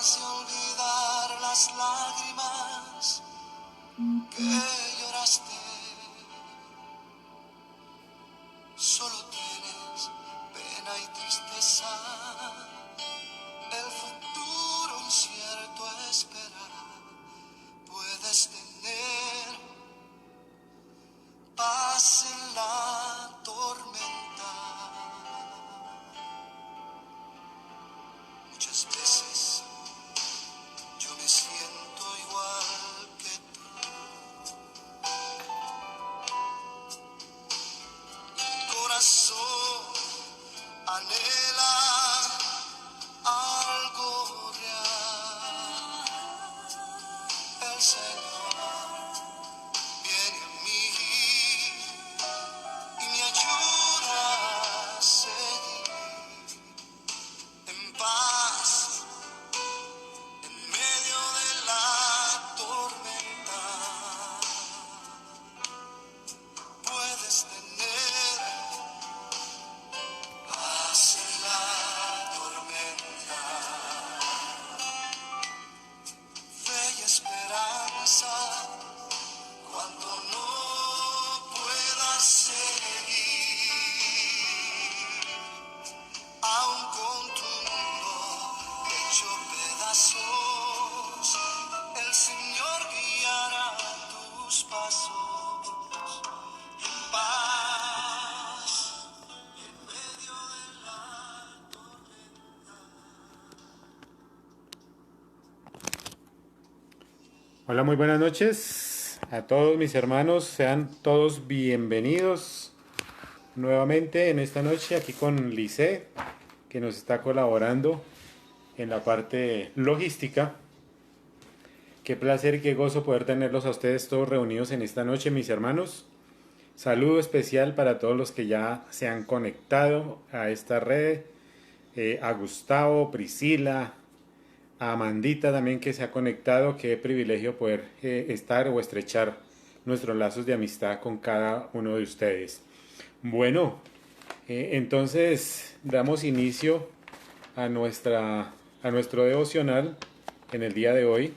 capaz de olvidar las lágrimas que lloraste. Solo tienes pena y tristeza, el futuro incierto espera. Puedes tener paz en la tormenta. Muchas veces yo me siento igual que tú. Mi corazón anhela algo real. El Señor viene a mí y me ayuda a seguir en paz en medio de la tormenta. Puedes tener paz en la tormenta, fe y esperanza cuando no puedas seguir, aún con tu mundo hecho pedazos, el Señor guiará tus pasos en paz en medio de la tormenta. Hola, muy buenas noches a todos mis hermanos, sean todos bienvenidos nuevamente en esta noche aquí con Lice, que nos está colaborando en la parte logística. Qué placer y qué gozo poder tenerlos a ustedes todos reunidos en esta noche, mis hermanos. Saludo especial para todos los que ya se han conectado a esta red, a Gustavo, Priscila, a Amandita también que se ha conectado. Qué privilegio poder estar o estrechar nuestros lazos de amistad con cada uno de ustedes. Bueno, entonces damos inicio a nuestro devocional en el día de hoy.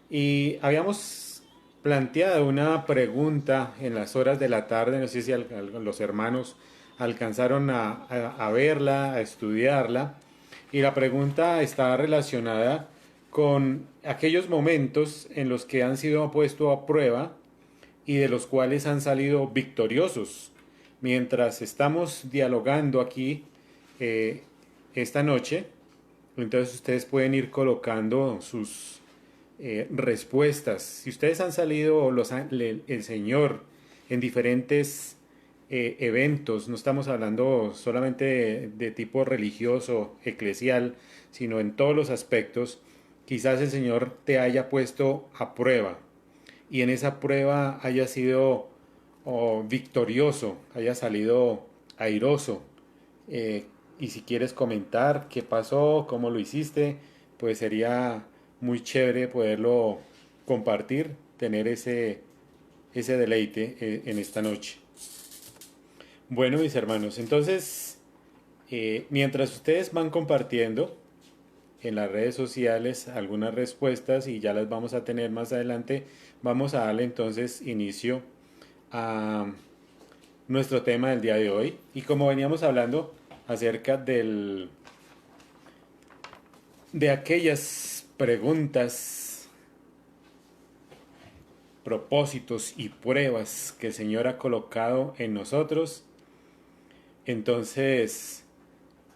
Y habíamos planteado una pregunta en las horas de la tarde, no sé si los hermanos alcanzaron a verla, a estudiarla, y la pregunta está relacionada con aquellos momentos en los que han sido puestos a prueba y de los cuales han salido victoriosos. Mientras estamos dialogando aquí esta noche, entonces ustedes pueden ir colocando sus respuestas. Si ustedes han salido el Señor en diferentes eventos, no estamos hablando solamente de tipo religioso, eclesial, sino en todos los aspectos, quizás el Señor te haya puesto a prueba y en esa prueba haya sido victorioso, haya salido airoso. Eh, y si quieres comentar qué pasó, cómo lo hiciste, pues sería muy chévere poderlo compartir, tener ese deleite en esta noche. Bueno, mis hermanos, entonces, mientras ustedes van compartiendo en las redes sociales algunas respuestas y ya las vamos a tener más adelante, vamos a darle entonces inicio a nuestro tema del día de hoy. Y como veníamos hablando acerca de aquellas preguntas, propósitos y pruebas que el Señor ha colocado en nosotros, entonces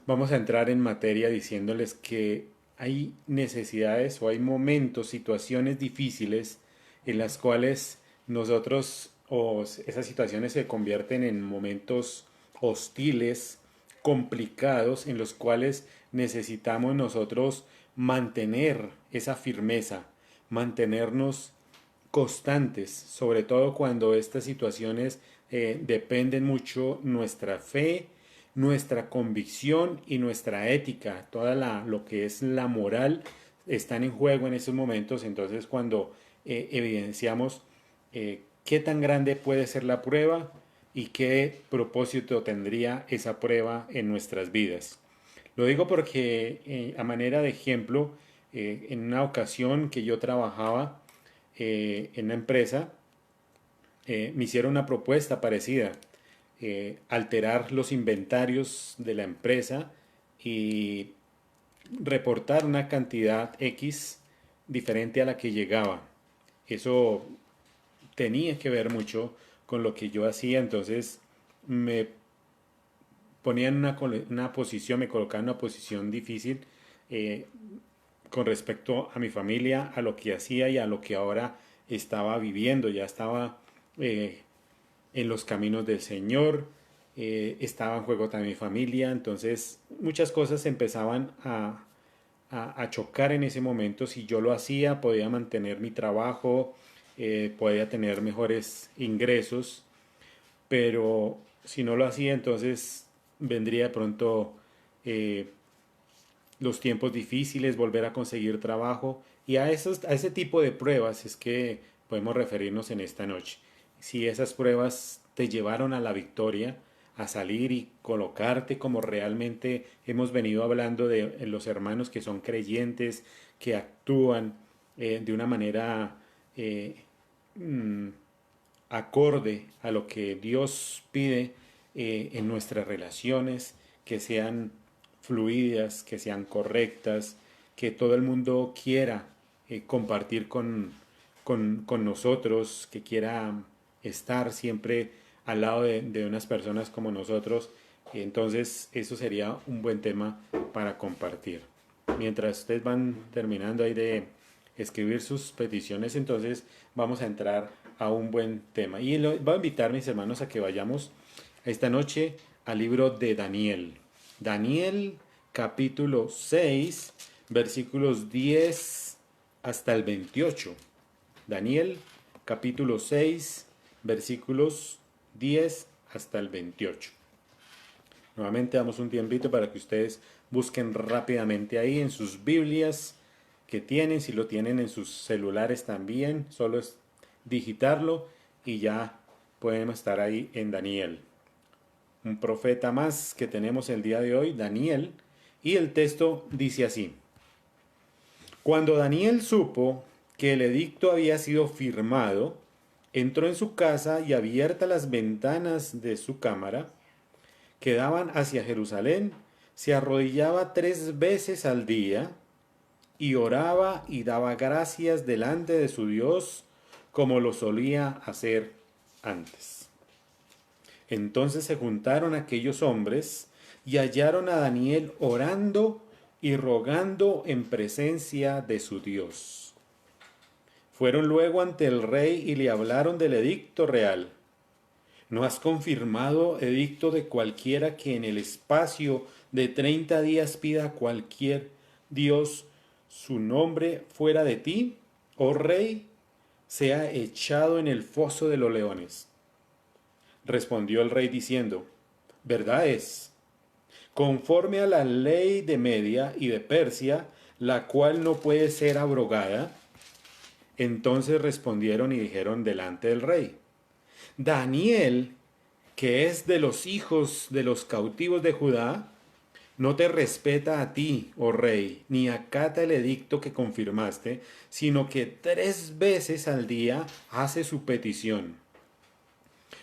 vamos a entrar en materia diciéndoles que hay necesidades o hay momentos, situaciones difíciles en las cuales nosotros o esas situaciones se convierten en momentos hostiles, complicados, en los cuales necesitamos nosotros mantener esa firmeza, mantenernos constantes, sobre todo cuando estas situaciones dependen mucho nuestra fe, nuestra convicción y nuestra ética, lo que es la moral están en juego en esos momentos. Entonces cuando evidenciamos qué tan grande puede ser la prueba y qué propósito tendría esa prueba en nuestras vidas. Lo digo porque a manera de ejemplo, En una ocasión que yo trabajaba en una empresa, me hicieron una propuesta parecida, alterar los inventarios de la empresa y reportar una cantidad X diferente a la que llegaba. Eso tenía que ver mucho con lo que yo hacía, entonces me ponía en una posición, me colocaba en una posición difícil eh, con respecto a mi familia, a lo que hacía y a lo que ahora estaba viviendo. Ya estaba eh, en los caminos del Señor, estaba en juego también mi familia, entonces muchas cosas empezaban a chocar en ese momento. Si yo lo hacía, podía mantener mi trabajo, podía tener mejores ingresos, pero si no lo hacía, entonces vendría de pronto eh, los tiempos difíciles, volver a conseguir trabajo, y a ese tipo de pruebas es que podemos referirnos en esta noche. Si esas pruebas te llevaron a la victoria, a salir y colocarte como realmente hemos venido hablando de los hermanos que son creyentes, que actúan de una manera eh, mm, acorde a lo que Dios pide en nuestras relaciones, que sean fluidas, que sean correctas, que todo el mundo quiera compartir con nosotros, que quiera estar siempre al lado de unas personas como nosotros. Entonces eso sería un buen tema para compartir. Mientras ustedes van terminando ahí de escribir sus peticiones, entonces vamos a entrar a un buen tema. Y voy a invitar, mis hermanos, a que vayamos esta noche al libro de Daniel. Daniel capítulo 6, versículos 10 hasta el 28. Daniel capítulo 6, versículos 10 hasta el 28. Nuevamente damos un tiempito para que ustedes busquen rápidamente ahí en sus Biblias que tienen, si lo tienen en sus celulares también, solo es digitarlo y ya podemos estar ahí en Daniel. Un profeta más que tenemos el día de hoy, Daniel, y el texto dice así: Cuando Daniel supo que el edicto había sido firmado, entró en su casa y abiertas las ventanas de su cámara, que daban hacia Jerusalén, se arrodillaba 3 veces al día y oraba y daba gracias delante de su Dios como lo solía hacer antes. Entonces se juntaron aquellos hombres y hallaron a Daniel orando y rogando en presencia de su Dios. Fueron luego ante el rey y le hablaron del edicto real. ¿No has confirmado edicto de cualquiera que en el espacio de 30 días pida a cualquier Dios su nombre fuera de ti, oh rey, sea echado en el foso de los leones? Respondió el rey diciendo: verdad es, conforme a la ley de Media y de Persia, la cual no puede ser abrogada. Entonces respondieron y dijeron delante del rey: Daniel, que es de los hijos de los cautivos de Judá, no te respeta a ti, oh rey, ni acata el edicto que confirmaste, sino que 3 veces al día hace su petición.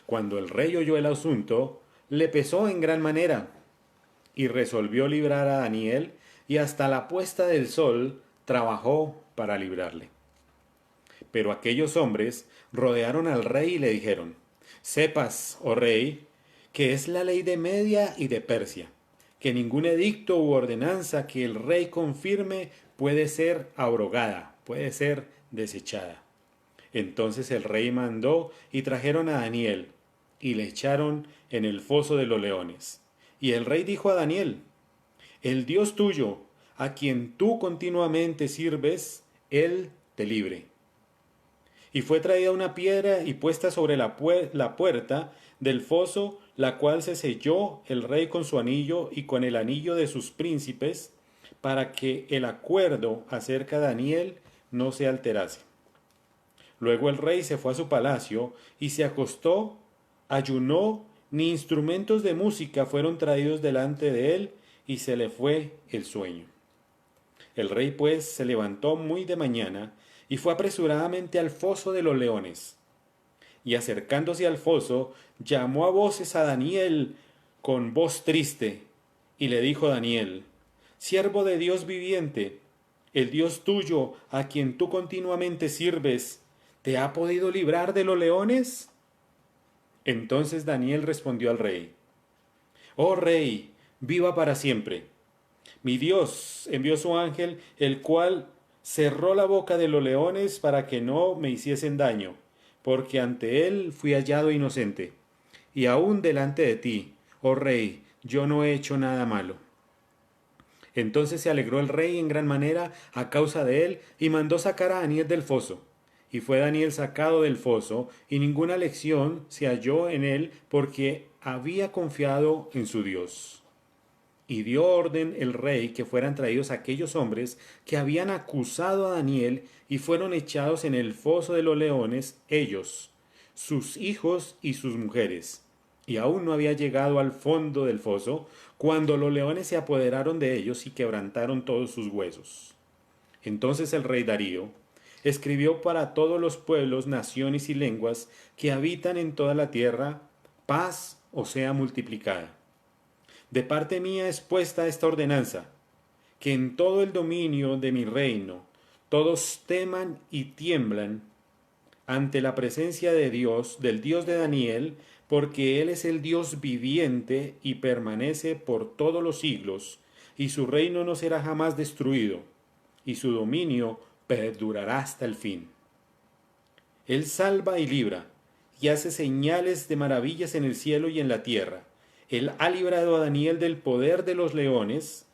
Cuando el rey oyó el asunto, le pesó en gran manera, y resolvió librar a Daniel, y hasta la puesta del sol trabajó para librarle. Pero aquellos hombres rodearon al rey y le dijeron: sepas, oh rey, que es la ley de Media y de Persia, que ningún edicto u ordenanza que el rey confirme puede ser abrogada, puede ser desechada. Entonces el rey mandó y trajeron a Daniel y le echaron en el foso de los leones. Y el rey dijo a Daniel: el Dios tuyo, a quien tú continuamente sirves, él te libre. Y fue traída una piedra y puesta sobre la puerta del foso, la cual se selló el rey con su anillo y con el anillo de sus príncipes, para que el acuerdo acerca de Daniel no se alterase. Luego el rey se fue a su palacio y se acostó, ayunó, ni instrumentos de música fueron traídos delante de él, y se le fue el sueño. El rey pues se levantó muy de mañana y fue apresuradamente al foso de los leones. Y acercándose al foso, llamó a voces a Daniel con voz triste, y le dijo Daniel, siervo de Dios viviente, el Dios tuyo, a quien tú continuamente sirves, ¿te ha podido librar de los leones? Entonces Daniel respondió al rey, oh rey, viva para siempre. Mi Dios envió su ángel, el cual cerró la boca de los leones para que no me hiciesen daño, porque ante él fui hallado inocente. Y aún delante de ti, oh rey, yo no he hecho nada malo. Entonces se alegró el rey en gran manera a causa de él, y mandó sacar a Daniel del foso. Y fue Daniel sacado del foso, y ninguna lección se halló en él, porque había confiado en su Dios. Y dio orden el rey que fueran traídos aquellos hombres que habían acusado a Daniel, y fueron echados en el foso de los leones, ellos, sus hijos y sus mujeres. Y aún no había llegado al fondo del foso, cuando los leones se apoderaron de ellos y quebrantaron todos sus huesos. Entonces el rey Darío escribió para todos los pueblos, naciones y lenguas que habitan en toda la tierra, paz os sea multiplicada. De parte mía es puesta esta ordenanza, que en todo el dominio de mi reino todos teman y tiemblan ante la presencia de Dios, del Dios de Daniel, porque Él es el Dios viviente y permanece por todos los siglos, y su reino no será jamás destruido, y su dominio perdurará hasta el fin. Él salva y libra, y hace señales de maravillas en el cielo y en la tierra. Él ha librado a Daniel del poder de los leones,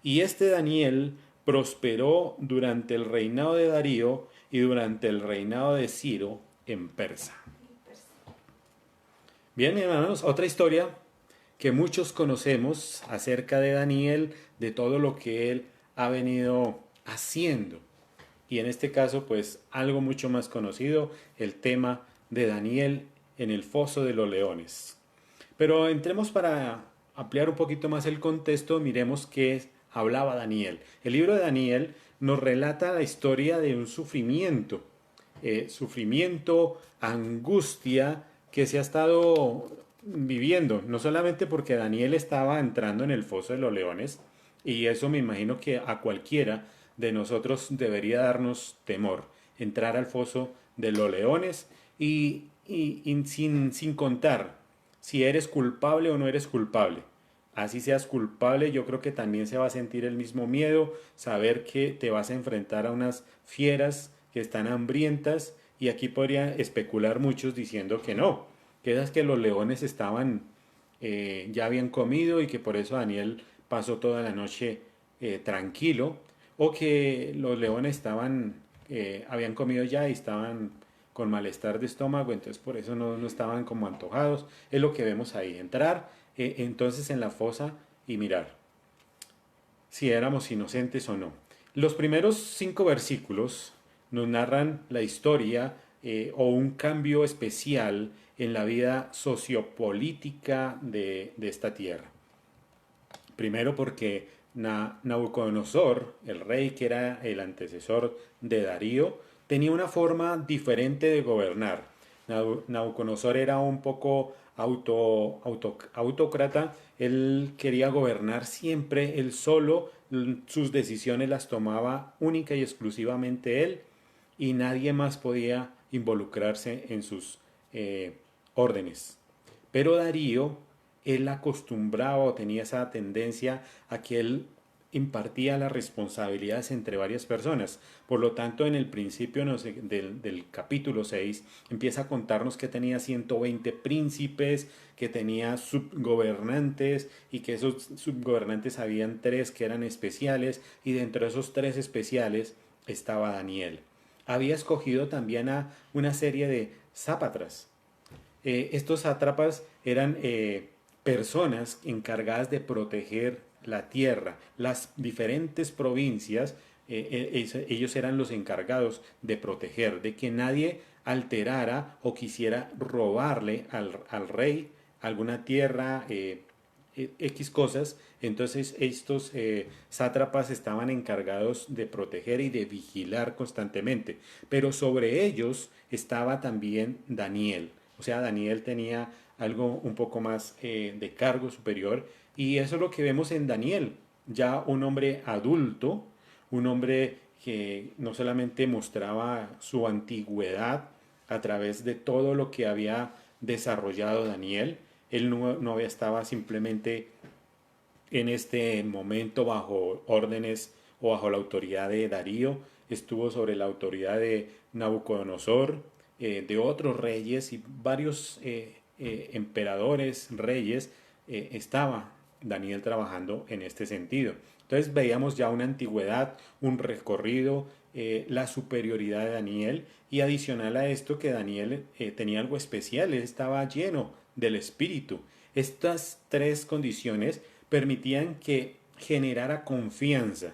y este Daniel prosperó durante el reinado de Darío y durante el reinado de Ciro en Persa. Bien, hermanos, otra historia que muchos conocemos acerca de Daniel, de todo lo que él ha venido haciendo. Y en este caso, pues algo mucho más conocido, el tema de Daniel en el foso de los leones. Pero entremos para ampliar un poquito más el contexto, miremos qué hablaba Daniel. El libro de Daniel nos relata la historia de un sufrimiento, angustia que se ha estado viviendo, no solamente porque Daniel estaba entrando en el foso de los leones, y eso me imagino que a cualquiera de nosotros debería darnos temor, entrar al foso de los leones y sin contar si eres culpable o no eres culpable. Así seas culpable, yo creo que también se va a sentir el mismo miedo, saber que te vas a enfrentar a unas fieras que están hambrientas, y aquí podrían especular muchos diciendo que no, que es que los leones estaban, ya habían comido y que por eso Daniel pasó toda la noche tranquilo, o que los leones habían comido ya y estaban con malestar de estómago, entonces por eso no estaban como antojados. Es lo que vemos ahí, entrar entonces en la fosa y mirar si éramos inocentes o no. Los primeros 5 versículos nos narran la historia o un cambio especial en la vida sociopolítica de esta tierra. Primero porque Nabucodonosor, el rey que era el antecesor de Darío, tenía una forma diferente de gobernar. Nabucodonosor era un poco autócrata, él quería gobernar siempre él solo, sus decisiones las tomaba única y exclusivamente él, y nadie más podía involucrarse en sus órdenes. Pero Darío, él acostumbraba o tenía esa tendencia a que él impartía las responsabilidades entre varias personas. Por lo tanto, en el principio del capítulo 6 empieza a contarnos que tenía 120 príncipes, que tenía subgobernantes, y que esos subgobernantes habían 3 que eran especiales, y dentro de esos 3 especiales estaba Daniel. Había escogido también a una serie de sátrapas. Estos sátrapas eran personas encargadas de proteger la tierra, las diferentes provincias, ellos eran los encargados de proteger, de que nadie alterara o quisiera robarle al rey alguna tierra X cosas, entonces estos sátrapas estaban encargados de proteger y de vigilar constantemente, pero sobre ellos estaba también Daniel, o sea, Daniel tenía algo un poco más de cargo superior, y eso es lo que vemos en Daniel, ya un hombre adulto, un hombre que no solamente mostraba su antigüedad a través de todo lo que había desarrollado Daniel, él no estaba simplemente en este momento bajo órdenes o bajo la autoridad de Darío, estuvo sobre la autoridad de Nabucodonosor, de otros reyes y varios emperadores, reyes, estaba Daniel trabajando en este sentido. Entonces veíamos ya una antigüedad, un recorrido, la superioridad de Daniel y adicional a esto que Daniel tenía algo especial, él estaba lleno del Espíritu. Estas tres condiciones permitían que generara confianza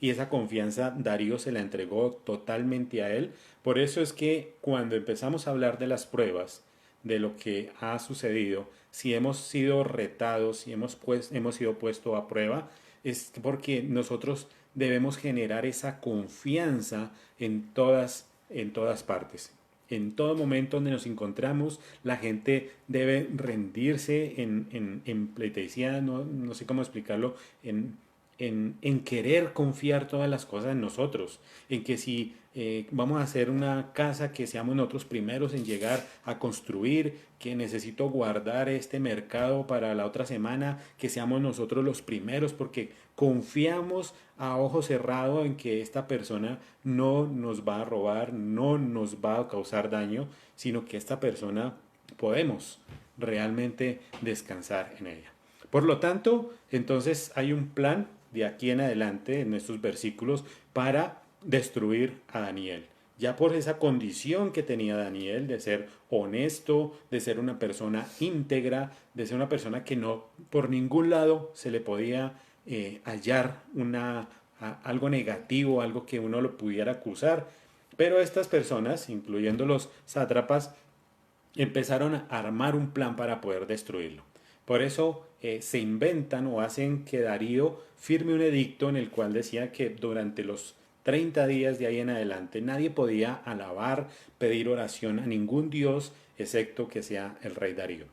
y esa confianza Darío se la entregó totalmente a él. Por eso es que cuando empezamos a hablar de las pruebas, de lo que ha sucedido, si hemos sido retados, si hemos sido puestos a prueba, es porque nosotros debemos generar esa confianza en todas partes. En todo momento donde nos encontramos, la gente debe rendirse en pleitesía, no sé cómo explicarlo, en querer confiar todas las cosas en nosotros, en que si vamos a hacer una casa, que seamos nosotros primeros en llegar a construir, que necesito guardar este mercado para la otra semana, que seamos nosotros los primeros, porque confiamos a ojo cerrado en que esta persona no nos va a robar, no nos va a causar daño, sino que esta persona podemos realmente descansar en ella. Por lo tanto, entonces hay un plan de aquí en adelante en estos versículos para destruir a Daniel. Ya por esa condición que tenía Daniel de ser honesto, de ser una persona íntegra, de ser una persona que no por ningún lado se le podía hallar algo negativo, algo que uno lo pudiera acusar. Pero estas personas, incluyendo los sátrapas, empezaron a armar un plan para poder destruirlo. Por eso se inventan o hacen que Darío firme un edicto en el cual decía que durante los 30 días de ahí en adelante nadie podía alabar, pedir oración a ningún dios excepto que sea el rey Darío.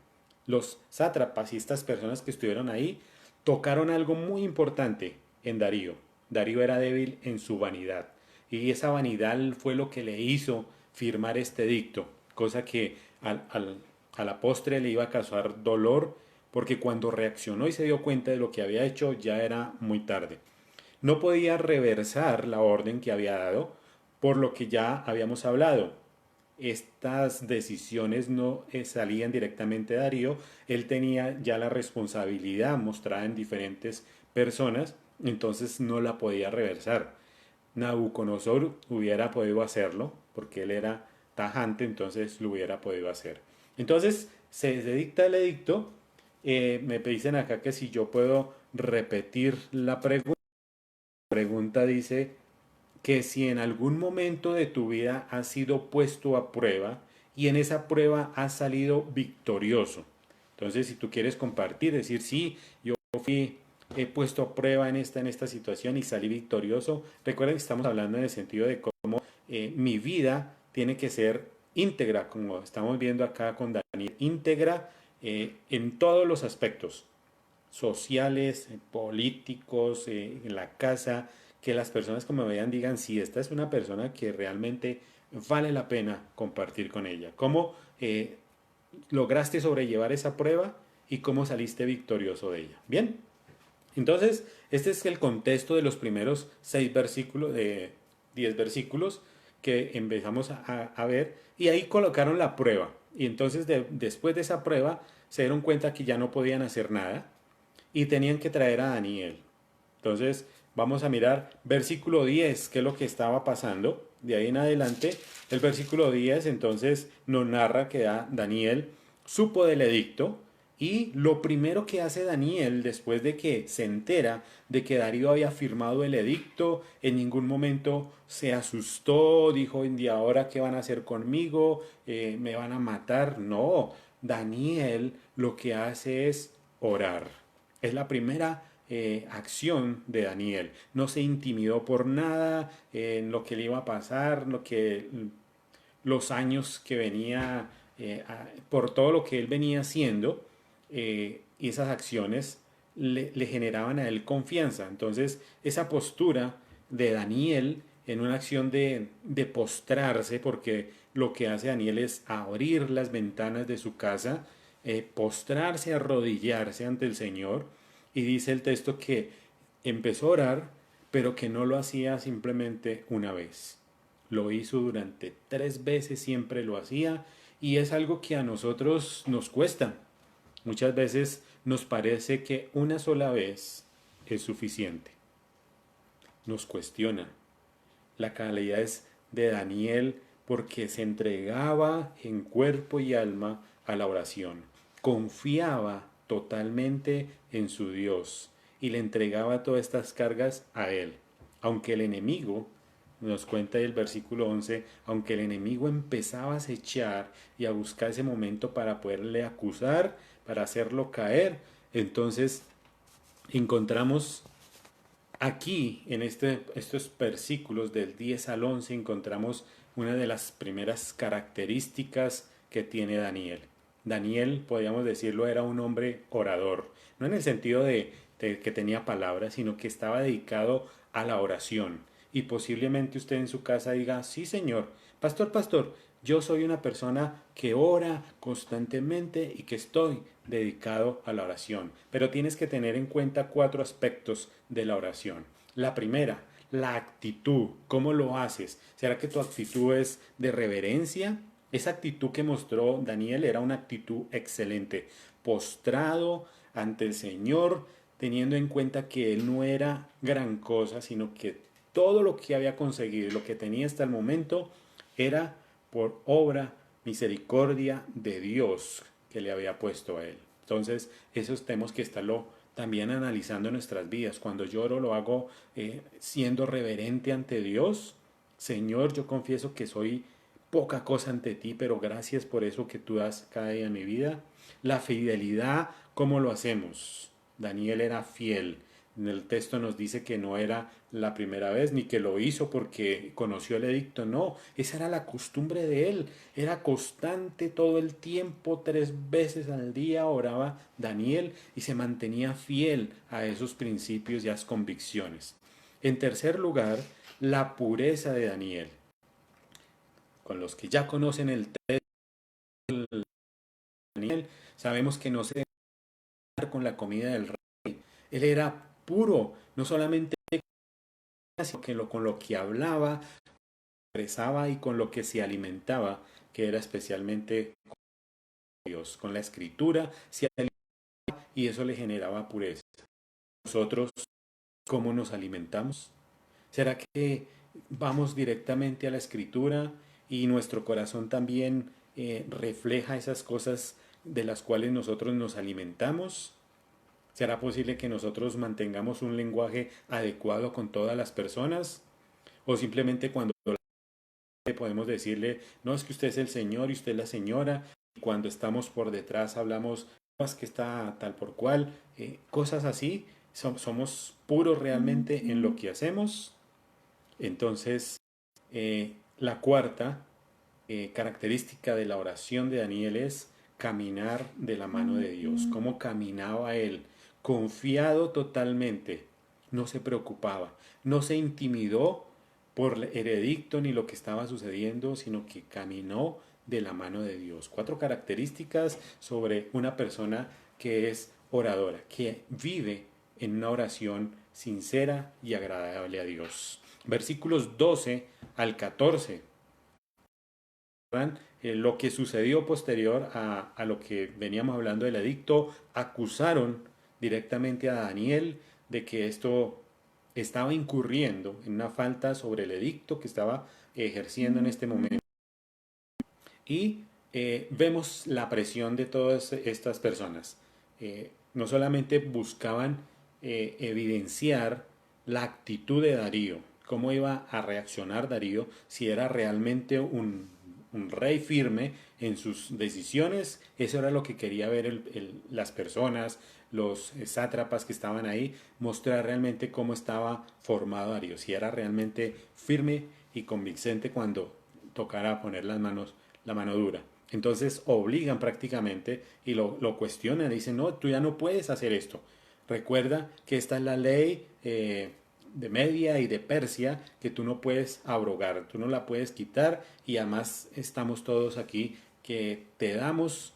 Los sátrapas y estas personas que estuvieron ahí tocaron algo muy importante en Darío. Darío era débil en su vanidad y esa vanidad fue lo que le hizo firmar este edicto, cosa que a la postre le iba a causar dolor porque cuando reaccionó y se dio cuenta de lo que había hecho ya era muy tarde. No podía reversar la orden que había dado, por lo que ya habíamos hablado. Estas decisiones no salían directamente de Darío, él tenía ya la responsabilidad mostrada en diferentes personas, entonces no la podía reversar. Nabucodonosor hubiera podido hacerlo, porque él era tajante, entonces lo hubiera podido hacer. Entonces se dicta el edicto, me dicen acá que si yo puedo repetir la pregunta. La pregunta dice que si en algún momento de tu vida has sido puesto a prueba y en esa prueba has salido victorioso. Entonces, si tú quieres compartir, decir, sí, yo fui he puesto a prueba en esta situación y salí victorioso. Recuerden que estamos hablando en el sentido de cómo mi vida tiene que ser íntegra, como estamos viendo acá con Daniel, íntegra en todos los aspectos sociales, políticos, en la casa, que las personas que me vean digan, si esta es una persona que realmente vale la pena compartir con ella. ¿Cómo lograste sobrellevar esa prueba y cómo saliste victorioso de ella? Bien, entonces este es el contexto de los primeros 6 versículos, de 10 versículos que empezamos a ver y ahí colocaron la prueba. Y entonces después de esa prueba se dieron cuenta que ya no podían hacer nada y tenían que traer a Daniel. Entonces vamos a mirar versículo 10, qué es lo que estaba pasando. De ahí en adelante, el versículo 10 entonces nos narra que Daniel supo del edicto y lo primero que hace Daniel después de que se entera de que Darío había firmado el edicto, en ningún momento se asustó, dijo, ¿y ahora qué van a hacer conmigo? ¿Me van a matar? No, Daniel lo que hace es orar. Es la primera acción de Daniel. No se intimidó por nada en lo que le iba a pasar, los años que venía, por todo lo que él venía haciendo, y esas acciones le generaban a él confianza. Entonces, esa postura de Daniel en una acción de postrarse, porque lo que hace Daniel es abrir las ventanas de su casa, postrarse, arrodillarse ante el Señor, y dice el texto que empezó a orar, pero que no lo hacía simplemente una vez. Lo hizo durante 3 veces, siempre lo hacía, y es algo que a nosotros nos cuesta. Muchas veces nos parece que una sola vez es suficiente. Nos cuestiona. La calidad es de Daniel porque se entregaba en cuerpo y alma a la oración. Confiaba totalmente en su Dios y le entregaba todas estas cargas a él. Aunque el enemigo, nos cuenta el versículo 11, aunque el enemigo empezaba a acechar y a buscar ese momento para poderle acusar, para hacerlo caer, entonces encontramos aquí, en estos versículos del 10 al 11, encontramos una de las primeras características que tiene Daniel. Daniel, podríamos decirlo, era un hombre orador, no en el sentido de que tenía palabras, sino que estaba dedicado a la oración. Y posiblemente usted en su casa diga, sí señor, pastor, yo soy una persona que ora constantemente y que estoy dedicado a la oración. Pero tienes que tener en cuenta 4 aspectos de la oración. La primera, la actitud. ¿Cómo lo haces? ¿Será que tu actitud es de reverencia? Esa actitud que mostró Daniel era una actitud excelente. Postrado ante el Señor, teniendo en cuenta que él no era gran cosa, sino que todo lo que había conseguido, lo que tenía hasta el momento, era por obra, misericordia de Dios que le había puesto a él. Entonces, eso tenemos que estarlo también analizando en nuestras vidas. Cuando lloro lo hago siendo reverente ante Dios. Señor, yo confieso que soy poca cosa ante ti, pero gracias por eso que tú das cada día en mi vida. La fidelidad, ¿cómo lo hacemos? Daniel era fiel. En el texto nos dice que no era la primera vez ni que lo hizo porque conoció el edicto, no, esa era la costumbre de él, era constante todo el tiempo, 3 veces al día oraba Daniel y se mantenía fiel a esos principios y a esas convicciones. En tercer lugar, la pureza de Daniel. Con los que ya conocen el texto de Daniel, sabemos que no se debe dar con la comida del rey. Él era puro, no solamente sino que con lo que hablaba, expresaba y con lo que se alimentaba, que era especialmente con Dios, con la escritura, se alimentaba y eso le generaba pureza. Nosotros, ¿cómo nos alimentamos? ¿Será que vamos directamente a la escritura y nuestro corazón también refleja esas cosas de las cuales nosotros nos alimentamos? ¿Será posible que nosotros mantengamos un lenguaje adecuado con todas las personas? ¿O simplemente cuando podemos decirle, no es que usted es el señor y usted es la señora, y cuando estamos por detrás hablamos, no es que está tal por cual, cosas así, somos puros realmente en lo que hacemos? Entonces, la cuarta característica de la oración de Daniel es caminar de la mano de Dios. ¿Cómo caminaba él? Confiado totalmente, no se preocupaba, no se intimidó por el edicto ni lo que estaba sucediendo, sino que caminó de la mano de Dios. 4 características sobre una persona que es oradora, que vive en una oración sincera y agradable a Dios. Versículos 12 al 14. Lo que sucedió posterior a lo que veníamos hablando del edicto, acusaron directamente a Daniel de que esto estaba incurriendo en una falta sobre el edicto que estaba ejerciendo en este momento. Y vemos la presión de todas estas personas. No solamente buscaban evidenciar la actitud de Darío, cómo iba a reaccionar Darío, si era realmente un rey firme en sus decisiones. Eso era lo que quería ver las personas, los sátrapas que estaban ahí, mostrar realmente cómo estaba formado Darío, si era realmente firme y convincente cuando tocara poner la mano dura. Entonces obligan prácticamente y lo cuestionan, dicen, no, tú ya no puedes hacer esto. Recuerda que esta es la ley de Media y de Persia que tú no puedes abrogar, tú no la puedes quitar y además estamos todos aquí que te damos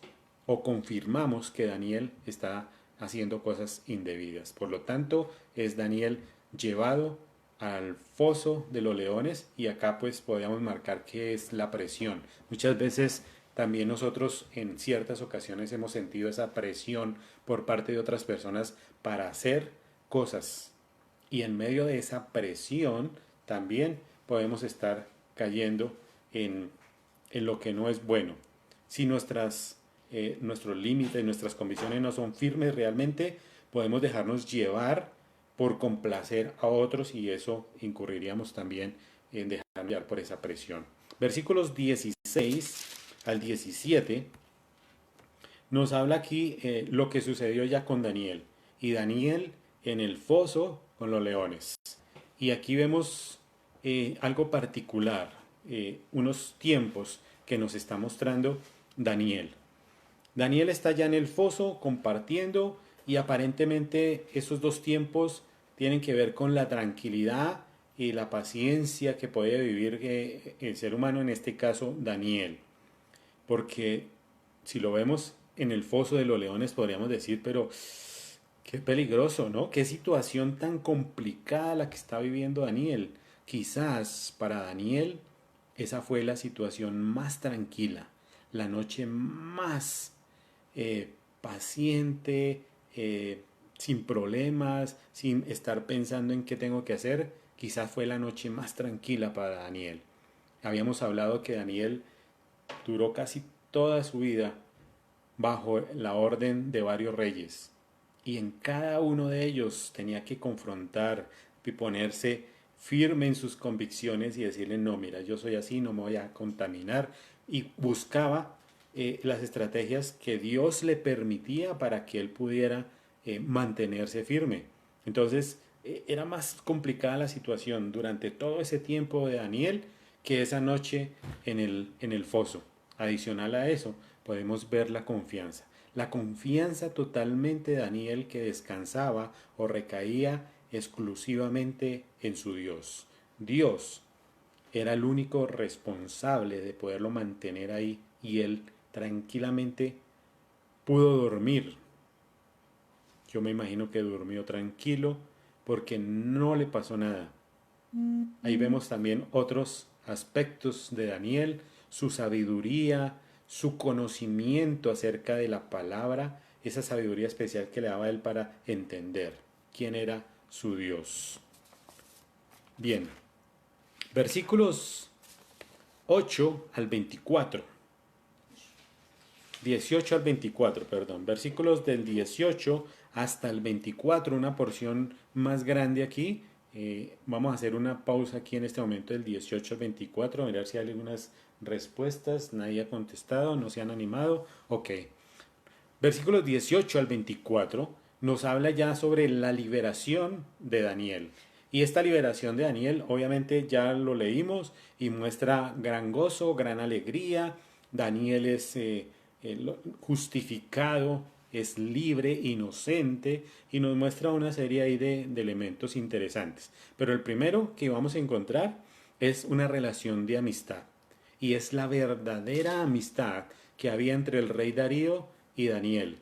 o confirmamos que Daniel está haciendo cosas indebidas. Por lo tanto, es Daniel llevado al foso de los leones y acá pues podríamos marcar que es la presión. Muchas veces también nosotros en ciertas ocasiones hemos sentido esa presión por parte de otras personas para hacer cosas y en medio de esa presión también podemos estar cayendo en lo que no es bueno. Si nuestros límites, nuestras convicciones no son firmes realmente, podemos dejarnos llevar por complacer a otros y eso incurriríamos también en dejar llevar por esa presión. Versículos 16 al 17 nos habla aquí lo que sucedió ya con Daniel. Y Daniel en el foso con los leones. Y aquí vemos algo particular, unos tiempos que nos está mostrando Daniel. Daniel está ya en el foso compartiendo y aparentemente esos dos tiempos tienen que ver con la tranquilidad y la paciencia que puede vivir el ser humano, en este caso Daniel. Porque si lo vemos en el foso de los leones podríamos decir, pero qué peligroso, ¿no? Qué situación tan complicada la que está viviendo Daniel. Quizás para Daniel esa fue la situación más tranquila, la noche más paciente, sin problemas, sin estar pensando en qué tengo que hacer. Quizás fue la noche más tranquila para Daniel. Habíamos hablado que Daniel duró casi toda su vida bajo la orden de varios reyes y en cada uno de ellos tenía que confrontar y ponerse firme en sus convicciones y decirle, no, mira, yo soy así, no me voy a contaminar, y buscaba las estrategias que Dios le permitía para que él pudiera mantenerse firme. Entonces era más complicada la situación durante todo ese tiempo de Daniel que esa noche en el foso. Adicional a eso, podemos ver la confianza. La confianza totalmente de Daniel que descansaba o recaía exclusivamente en su Dios. Dios era el único responsable de poderlo mantener ahí y él tranquilamente pudo dormir. Yo me imagino que durmió tranquilo porque no le pasó nada. Ahí vemos también otros aspectos de Daniel, su sabiduría, su conocimiento acerca de la palabra, esa sabiduría especial que le daba a él para entender quién era su Dios. Bien, versículos 8 al 24. 18 al 24, perdón. Versículos del 18 hasta el 24, una porción más grande aquí. Vamos a hacer una pausa aquí en este momento del 18 al 24, a mirar si hay algunas respuestas. Nadie ha contestado, no se han animado. Ok. Versículos 18 al 24 nos habla ya sobre la liberación de Daniel. Y esta liberación de Daniel, obviamente ya lo leímos y muestra gran gozo, gran alegría. Daniel es justificado, es libre, inocente y nos muestra una serie ahí de elementos interesantes. Pero el primero que vamos a encontrar es una relación de amistad y es la verdadera amistad que había entre el rey Darío y Daniel.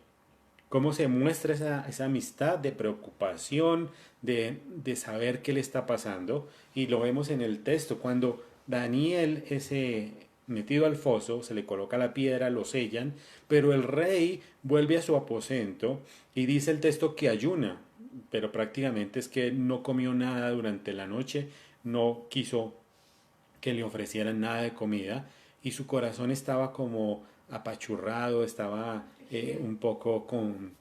Cómo se muestra esa amistad de preocupación, de saber qué le está pasando. Y lo vemos en el texto, cuando Daniel es metido al foso, se le coloca la piedra, lo sellan, pero el rey vuelve a su aposento y dice el texto que ayuna, pero prácticamente es que no comió nada durante la noche, no quiso que le ofrecieran nada de comida y su corazón estaba como apachurrado, estaba un poco con,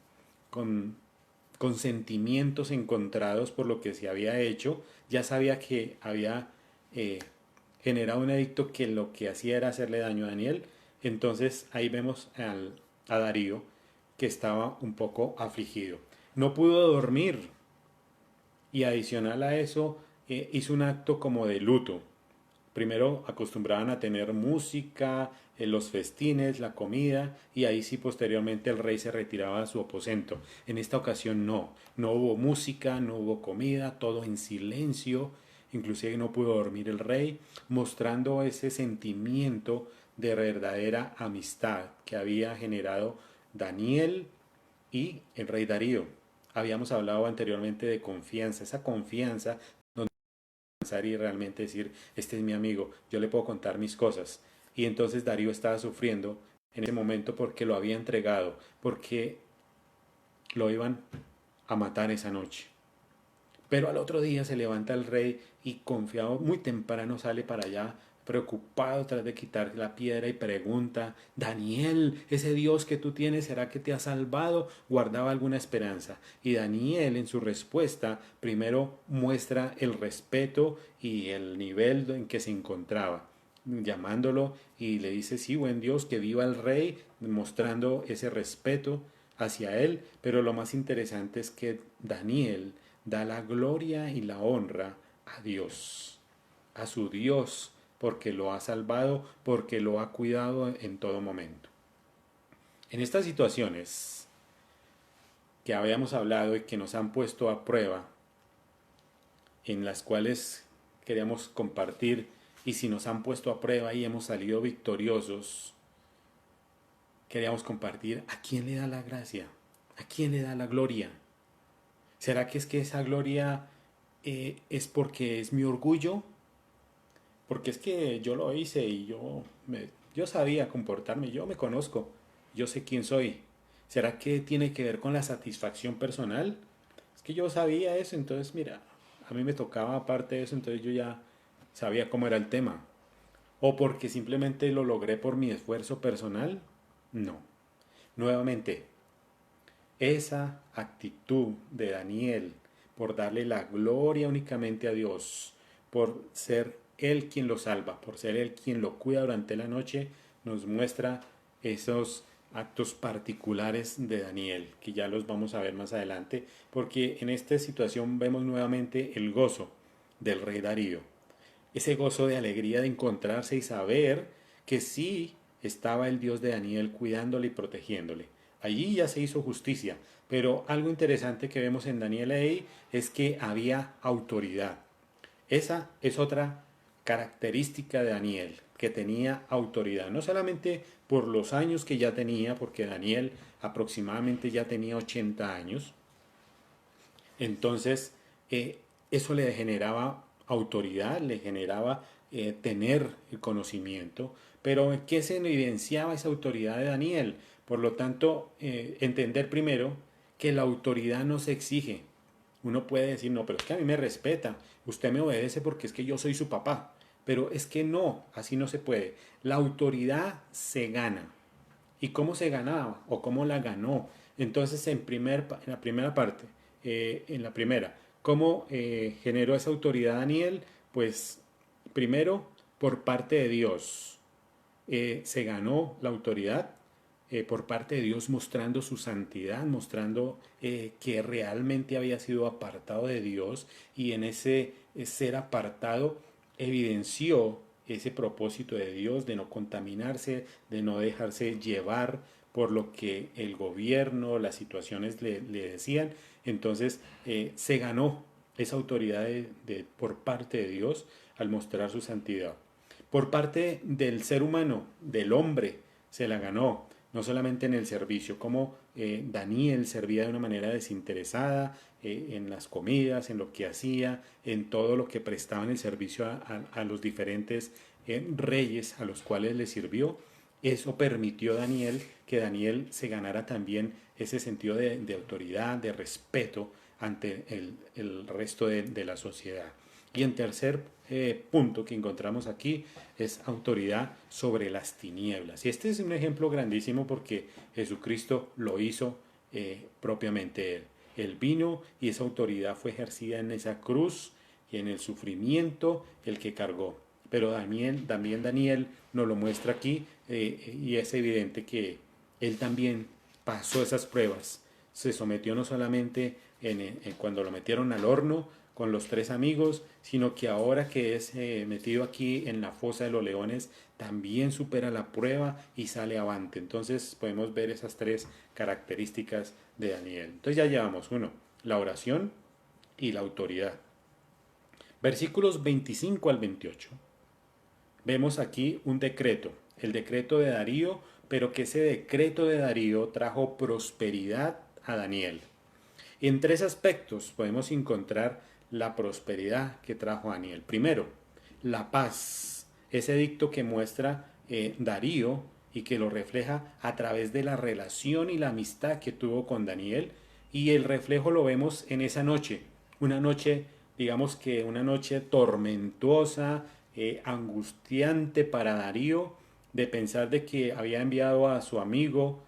con sentimientos encontrados por lo que se había hecho. Ya sabía que había generaba un edicto que lo que hacía era hacerle daño a Daniel. Entonces ahí vemos a Darío que estaba un poco afligido. No pudo dormir y adicional a eso hizo un acto como de luto. Primero acostumbraban a tener música, los festines, la comida, y ahí sí posteriormente el rey se retiraba a su aposento. En esta ocasión no, no hubo música, no hubo comida, todo en silencio, inclusive no pudo dormir el rey, mostrando ese sentimiento de verdadera amistad que había generado Daniel y el rey Darío. Habíamos hablado anteriormente de confianza, esa confianza y realmente decir, este es mi amigo, yo le puedo contar mis cosas. Y entonces Darío estaba sufriendo en ese momento porque lo había entregado, porque lo iban a matar esa noche. Pero al otro día se levanta el rey y confiado, muy temprano sale para allá, preocupado tras de quitar la piedra y pregunta, Daniel, ese Dios que tú tienes, ¿será que te ha salvado? Guardaba alguna esperanza. Y Daniel en su respuesta primero muestra el respeto y el nivel en que se encontraba, llamándolo y le dice, sí, buen Dios, que viva el rey, mostrando ese respeto hacia él. Pero lo más interesante es que Daniel da la gloria y la honra a Dios, a su Dios, porque lo ha salvado, porque lo ha cuidado en todo momento. En estas situaciones que habíamos hablado y que nos han puesto a prueba, en las cuales queríamos compartir, y si nos han puesto a prueba y hemos salido victoriosos, queríamos compartir a quién le da la gracia, a quién le da la gloria. ¿Será que es que esa gloria es porque es mi orgullo? Porque es que yo lo hice y yo sabía comportarme, yo me conozco, yo sé quién soy. ¿Será que tiene que ver con la satisfacción personal? Es que yo sabía eso, entonces mira, a mí me tocaba aparte de eso, entonces yo ya sabía cómo era el tema. ¿O porque simplemente lo logré por mi esfuerzo personal? No. Nuevamente, esa actitud de Daniel por darle la gloria únicamente a Dios, por ser Él quien lo salva, por ser Él quien lo cuida durante la noche, nos muestra esos actos particulares de Daniel, que ya los vamos a ver más adelante, porque en esta situación vemos nuevamente el gozo del rey Darío, ese gozo de alegría de encontrarse y saber que sí estaba el Dios de Daniel cuidándole y protegiéndole. Allí ya se hizo justicia, pero algo interesante que vemos en Daniel ahí es que había autoridad. Esa es otra característica de Daniel, que tenía autoridad, no solamente por los años que ya tenía, porque Daniel aproximadamente ya tenía 80 años, entonces eso le generaba autoridad, le generaba tener el conocimiento, pero ¿en qué se evidenciaba esa autoridad de Daniel? Por lo tanto, entender primero que la autoridad no se exige. Uno puede decir, no, pero es que a mí me respeta, usted me obedece porque es que yo soy su papá, pero es que no, así no se puede. La autoridad se gana. ¿Y cómo se ganaba o cómo la ganó? Entonces, en la primera parte, en la primera, ¿cómo generó esa autoridad Daniel? Pues primero, por parte de Dios, se ganó la autoridad por parte de Dios mostrando su santidad, mostrando que realmente había sido apartado de Dios y en ese ser apartado evidenció ese propósito de Dios de no contaminarse, de no dejarse llevar por lo que el gobierno, las situaciones le decían. Entonces se ganó esa autoridad por parte de Dios al mostrar su santidad. Por parte del ser humano, del hombre, se la ganó, no solamente en el servicio, como Daniel servía de una manera desinteresada en las comidas, en lo que hacía, en todo lo que prestaba en el servicio a los diferentes reyes a los cuales le sirvió. Eso permitió a Daniel que Daniel se ganara también ese sentido de autoridad, de respeto ante el resto de la sociedad. Y en tercer punto que encontramos aquí es autoridad sobre las tinieblas. Y este es un ejemplo grandísimo porque Jesucristo lo hizo propiamente él. Él vino y esa autoridad fue ejercida en esa cruz y en el sufrimiento el que cargó. Pero también Daniel nos lo muestra aquí y es evidente que él también pasó esas pruebas. Se sometió no solamente cuando lo metieron al horno con los tres amigos, sino que ahora que es metido aquí en la fosa de los leones, también supera la prueba y sale avante. Entonces podemos ver esas tres características de Daniel. Entonces ya llevamos uno, la oración y la autoridad. Versículos 25 al 28. Vemos aquí un decreto, el decreto de Darío, pero que ese decreto de Darío trajo prosperidad a Daniel. En tres aspectos podemos encontrar la prosperidad que trajo Daniel. Primero, la paz, ese edicto que muestra Darío y que lo refleja a través de la relación y la amistad que tuvo con Daniel. Y el reflejo lo vemos en esa noche, una noche, digamos que una noche tormentosa, angustiante para Darío, de pensar de que había enviado a su amigo,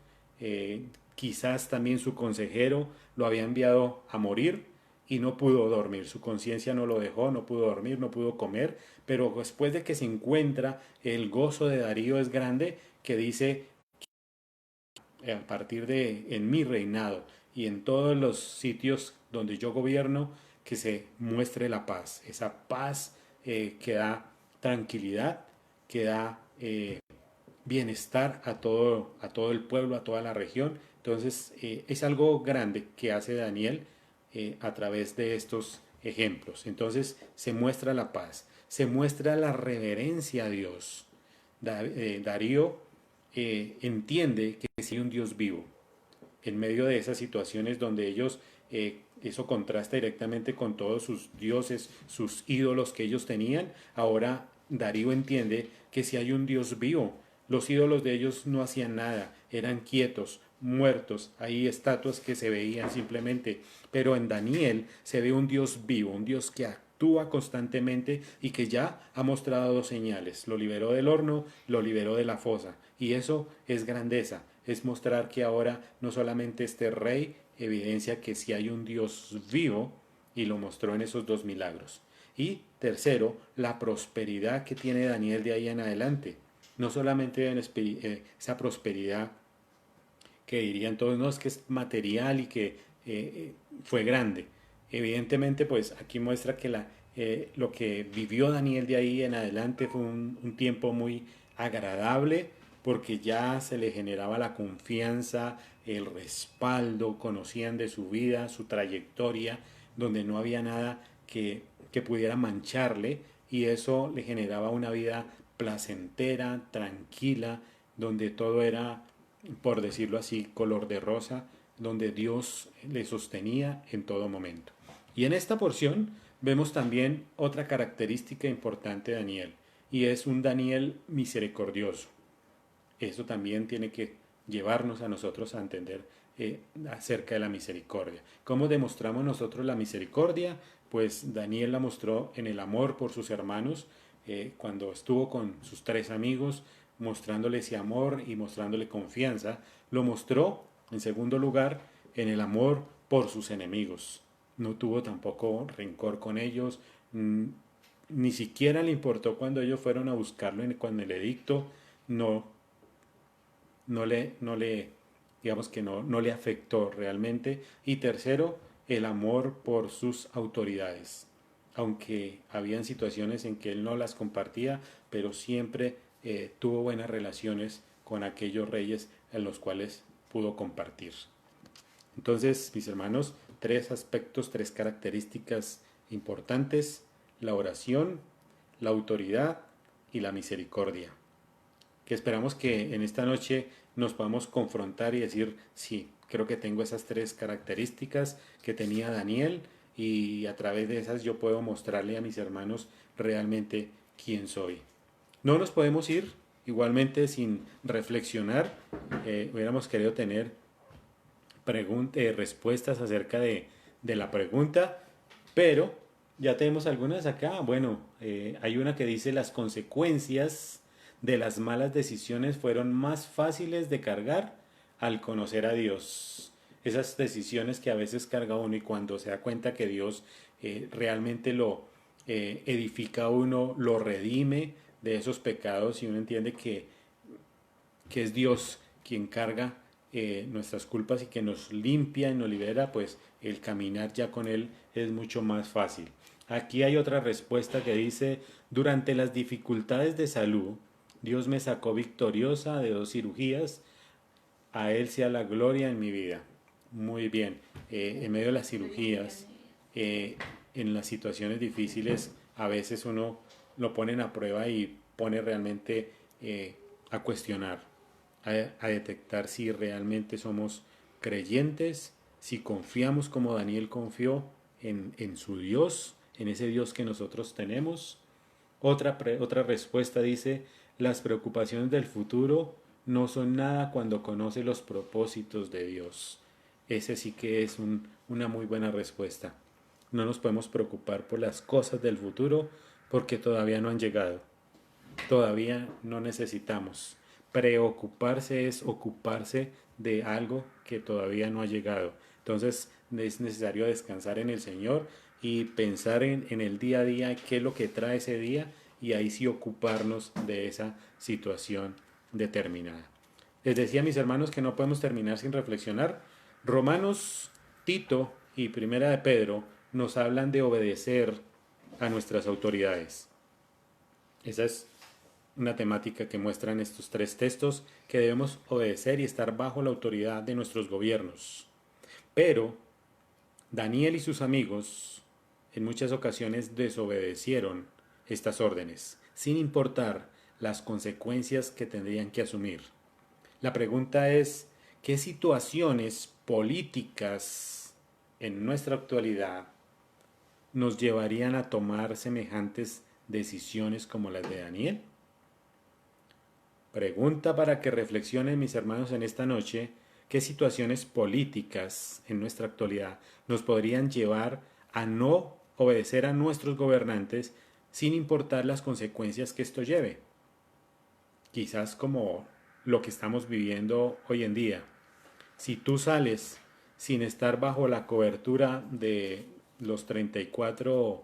quizás también su consejero, lo había enviado a morir y no pudo dormir. Su conciencia no lo dejó, no pudo dormir, no pudo comer, pero después de que se encuentra, el gozo de Darío es grande, que dice, a partir de en mi reinado y en todos los sitios donde yo gobierno, que se muestre la paz, esa paz que da tranquilidad, que da bienestar a todo el pueblo, a toda la región. Entonces es algo grande que hace Daniel a través de estos ejemplos. Entonces se muestra la paz, se muestra la reverencia a Dios. Darío entiende que si hay un Dios vivo, en medio de esas situaciones donde ellos, eso contrasta directamente con todos sus dioses, sus ídolos que ellos tenían, ahora Darío entiende que si hay un Dios vivo, los ídolos de ellos no hacían nada, eran quietos, muertos, hay estatuas que se veían simplemente, pero en Daniel se ve un Dios vivo, un Dios que actúa constantemente y que ya ha mostrado dos señales, lo liberó del horno, lo liberó de la fosa, y eso es grandeza, es mostrar que ahora no solamente este rey evidencia que si hay un Dios vivo, y lo mostró en esos dos milagros. Y tercero, la prosperidad que tiene Daniel de ahí en adelante. No solamente en esa prosperidad que dirían todos, no, es que es material y que fue grande. Evidentemente, pues aquí muestra que lo que vivió Daniel de ahí en adelante fue un tiempo muy agradable porque ya se le generaba la confianza, el respaldo, conocían de su vida, su trayectoria, donde no había nada que pudiera mancharle y eso le generaba una vida placentera, tranquila, donde todo era, por decirlo así, color de rosa, donde Dios le sostenía en todo momento. Y en esta porción vemos también otra característica importante de Daniel, y es un Daniel misericordioso. Eso también tiene que llevarnos a nosotros a entender acerca de la misericordia. ¿Cómo demostramos nosotros la misericordia? Pues Daniel la mostró en el amor por sus hermanos, cuando estuvo con sus tres amigos, mostrándole ese amor y mostrándole confianza. Lo mostró, en segundo lugar, en el amor por sus enemigos. No tuvo tampoco rencor con ellos, ni siquiera le importó cuando ellos fueron a buscarlo con el edicto, no digamos que no le afectó realmente. Y tercero, el amor por sus autoridades. Aunque habían situaciones en que él no las compartía, pero siempre tuvo buenas relaciones con aquellos reyes en los cuales pudo compartir. Entonces, mis hermanos, tres aspectos, tres características importantes: la oración, la autoridad y la misericordia, que esperamos que en esta noche nos podamos confrontar y decir, sí, creo que tengo esas tres características que tenía Daniel y a través de esas yo puedo mostrarle a mis hermanos realmente quién soy. No nos podemos ir igualmente sin reflexionar. Hubiéramos querido tener respuestas acerca de la pregunta, pero ya tenemos algunas acá. Bueno, hay una que dice las consecuencias de las malas decisiones fueron más fáciles de cargar al conocer a Dios. Esas decisiones que a veces carga uno y cuando se da cuenta que Dios realmente edifica a uno, lo redime de esos pecados y uno entiende que es Dios quien carga nuestras culpas y que nos limpia y nos libera, pues el caminar ya con Él es mucho más fácil. Aquí hay otra respuesta que dice, durante las dificultades de salud, Dios me sacó victoriosa de 2 cirugías, a Él sea la gloria en mi vida. Muy bien, en medio de las cirugías, en las situaciones difíciles, a veces uno lo ponen a prueba y pone realmente a cuestionar, a detectar si realmente somos creyentes, si confiamos como Daniel confió en su Dios, en ese Dios que nosotros tenemos. Otra respuesta dice, las preocupaciones del futuro no son nada cuando conoce los propósitos de Dios. Ese sí que es una muy buena respuesta. No nos podemos preocupar por las cosas del futuro porque todavía no han llegado. Todavía no necesitamos. Preocuparse es ocuparse de algo que todavía no ha llegado. Entonces es necesario descansar en el Señor y pensar en el día a día, qué es lo que trae ese día y ahí sí ocuparnos de esa situación determinada. Les decía a mis hermanos que no podemos terminar sin reflexionar. Romanos, Tito y Primera de Pedro nos hablan de obedecer a nuestras autoridades. Esa es una temática que muestran estos 3 textos, que debemos obedecer y estar bajo la autoridad de nuestros gobiernos. Pero Daniel y sus amigos en muchas ocasiones desobedecieron estas órdenes, sin importar las consecuencias que tendrían que asumir. La pregunta es, ¿qué situaciones políticas en nuestra actualidad nos llevarían a tomar semejantes decisiones como las de Daniel? Pregunta para que reflexionen mis hermanos en esta noche, ¿qué situaciones políticas en nuestra actualidad nos podrían llevar a no obedecer a nuestros gobernantes sin importar las consecuencias que esto lleve? Quizás como lo que estamos viviendo hoy en día. Si tú sales sin estar bajo la cobertura de los 34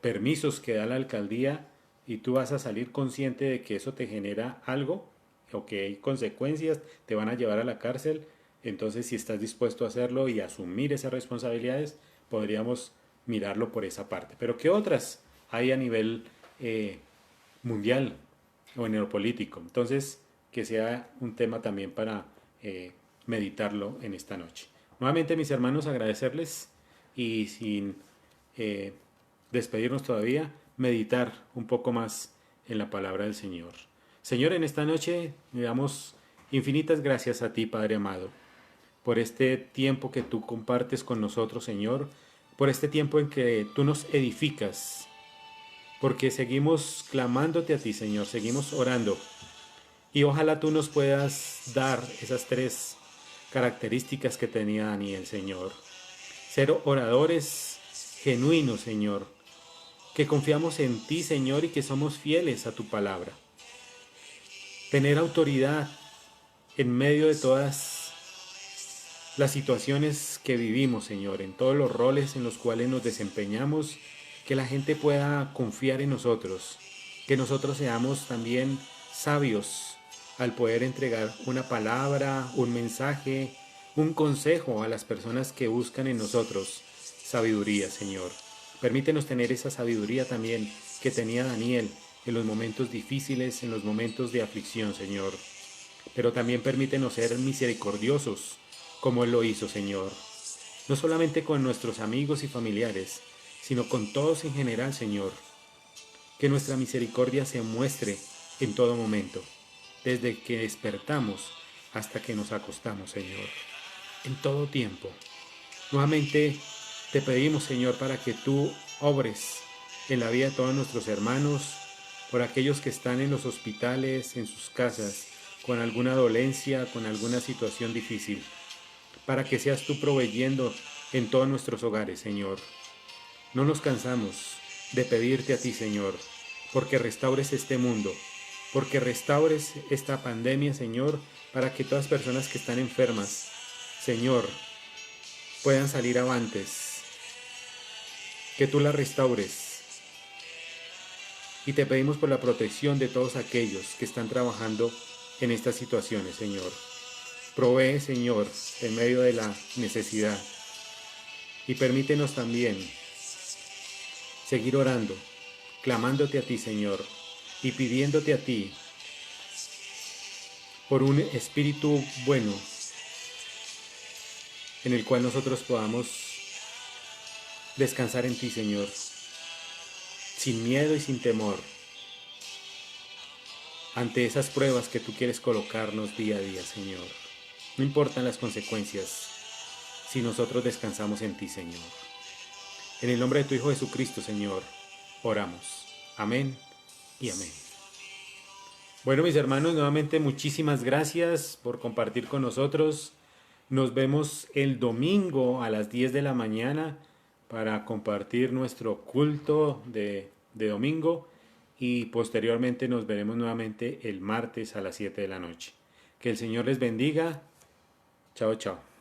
permisos que da la alcaldía y tú vas a salir consciente de que eso te genera algo o que hay consecuencias, te van a llevar a la cárcel, entonces si estás dispuesto a hacerlo y asumir esas responsabilidades, podríamos mirarlo por esa parte. Pero ¿qué otras hay a nivel mundial o en lo político? Entonces, que sea un tema también para meditarlo en esta noche. Nuevamente, mis hermanos, agradecerles y sin despedirnos todavía, meditar un poco más en la palabra del Señor. Señor, en esta noche le damos infinitas gracias a ti, Padre amado, por este tiempo que tú compartes con nosotros, Señor, por este tiempo en que tú nos edificas, porque seguimos clamándote a ti, Señor, seguimos orando. Y ojalá tú nos puedas dar esas 3 características que tenía Daniel, Señor. Ser oradores genuinos, Señor, que confiamos en ti, Señor, y que somos fieles a tu palabra. Tener autoridad en medio de todas las situaciones que vivimos, Señor, en todos los roles en los cuales nos desempeñamos, que la gente pueda confiar en nosotros, que nosotros seamos también sabios al poder entregar una palabra, un mensaje, un consejo a las personas que buscan en nosotros sabiduría, Señor. Permítenos tener esa sabiduría también que tenía Daniel en los momentos difíciles, en los momentos de aflicción, Señor. Pero también permítenos ser misericordiosos, como Él lo hizo, Señor. No solamente con nuestros amigos y familiares, sino con todos en general, Señor. Que nuestra misericordia se muestre en todo momento, desde que despertamos hasta que nos acostamos, Señor. En todo tiempo. Nuevamente te pedimos, Señor, para que tú obres en la vida de todos nuestros hermanos, por aquellos que están en los hospitales, en sus casas, con alguna dolencia, con alguna situación difícil, para que seas tú proveyendo en todos nuestros hogares, Señor. No nos cansamos de pedirte a ti, Señor, porque restaures este mundo, porque restaures esta pandemia, Señor, para que todas las personas que están enfermas, Señor, puedan salir avantes que tú la restaures. Y te pedimos por la protección de todos aquellos que están trabajando en estas situaciones, Señor. Provee, Señor, en medio de la necesidad. Y permítenos también seguir orando, clamándote a ti, Señor, y pidiéndote a ti por un espíritu bueno en el cual nosotros podamos descansar en ti, Señor, sin miedo y sin temor, ante esas pruebas que tú quieres colocarnos día a día, Señor. No importan las consecuencias, si nosotros descansamos en ti, Señor. En el nombre de tu Hijo Jesucristo, Señor, oramos. Amén y amén. Bueno, mis hermanos, nuevamente muchísimas gracias por compartir con nosotros. Nos vemos el domingo a las 10 de la mañana para compartir nuestro culto de domingo y posteriormente nos veremos nuevamente el martes a las 7 de la noche. Que el Señor les bendiga. Chao, chao.